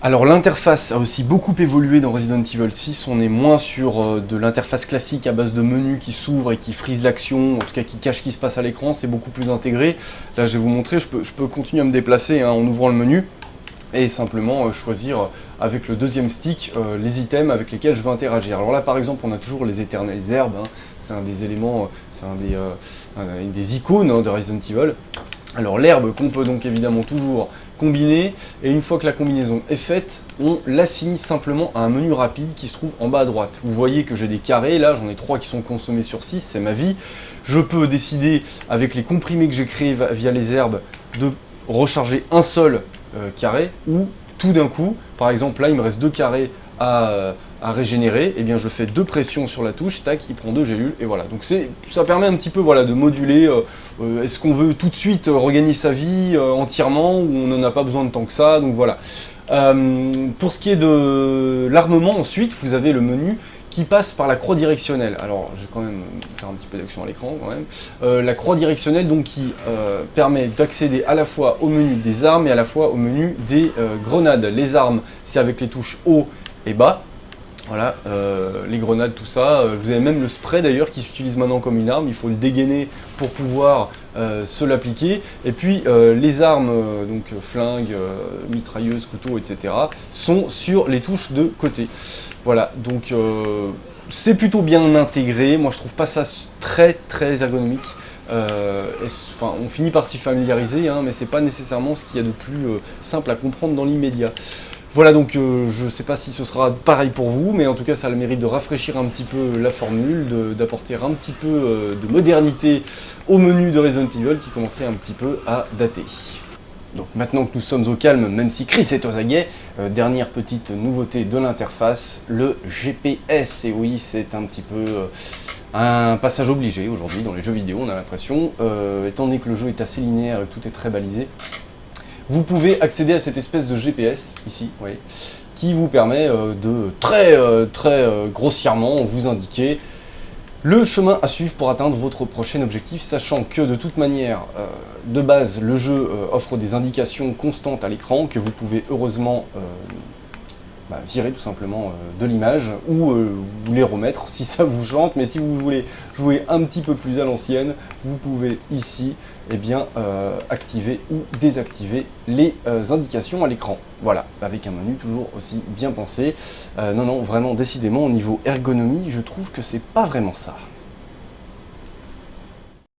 Alors l'interface a aussi beaucoup évolué dans Resident Evil 6, on est moins sur de l'interface classique à base de menus qui s'ouvrent et qui frisent l'action, en tout cas qui cachent ce qui se passe à l'écran, c'est beaucoup plus intégré. Là je vais vous montrer, je peux continuer à me déplacer hein, en ouvrant le menu et simplement choisir avec le deuxième stick les items avec lesquels je veux interagir. Alors là par exemple on a toujours les éternelles herbes, hein, c'est un des éléments, c'est une des icônes hein, de Resident Evil. Alors l'herbe qu'on peut donc évidemment toujours combiner, et une fois que la combinaison est faite, on l'assigne simplement à un menu rapide qui se trouve en bas à droite. Vous voyez que j'ai des carrés, là j'en ai 3 qui sont consommés sur 6, c'est ma vie. Je peux décider, avec les comprimés que j'ai créés via les herbes, de recharger un seul carré, ou tout d'un coup, par exemple là il me reste 2 carrés à régénérer, et bien je fais 2 pressions sur la touche, tac, il prend 2 gélules, et voilà. Donc ça permet un petit peu voilà, de moduler, est-ce qu'on veut tout de suite regagner sa vie entièrement, ou on n'en a pas besoin de tant que ça, donc voilà. Pour ce qui est de l'armement, ensuite, vous avez le menu qui passe par la croix directionnelle. Alors, je vais quand même faire un petit peu d'action à l'écran quand même. La croix directionnelle donc qui permet d'accéder à la fois au menu des armes et à la fois au menu des grenades. Les armes, c'est avec les touches haut et bas. Voilà, les grenades, tout ça. Vous avez même le spray d'ailleurs qui s'utilise maintenant comme une arme. Il faut le dégainer pour pouvoir se l'appliquer. Et puis les armes, donc flingues, mitrailleuses, couteaux, etc. sont sur les touches de côté. Voilà, donc c'est plutôt bien intégré. Moi je trouve pas ça très ergonomique. Enfin, on finit par s'y familiariser, hein, mais c'est pas nécessairement ce qu'il y a de plus simple à comprendre dans l'immédiat. Voilà, donc je ne sais pas si ce sera pareil pour vous, mais en tout cas ça a le mérite de rafraîchir un petit peu la formule, d'apporter un petit peu de modernité au menu de Resident Evil qui commençait un petit peu à dater. Donc maintenant que nous sommes au calme, même si Chris est aux aguets, dernière petite nouveauté de l'interface, le GPS. Et oui, c'est un petit peu un passage obligé aujourd'hui dans les jeux vidéo, on a l'impression, étant donné que le jeu est assez linéaire et que tout est très balisé. Vous pouvez accéder à cette espèce de GPS, ici, vous voyez, qui vous permet de très grossièrement vous indiquer le chemin à suivre pour atteindre votre prochain objectif, sachant que de toute manière, de base, le jeu offre des indications constantes à l'écran que vous pouvez heureusement virer tout simplement de l'image ou vous les remettre si ça vous chante, mais si vous voulez jouer un petit peu plus à l'ancienne, vous pouvez ici activer ou désactiver les indications à l'écran. Voilà, avec un menu toujours aussi bien pensé. Non, vraiment, décidément, au niveau ergonomie, je trouve que c'est pas vraiment ça.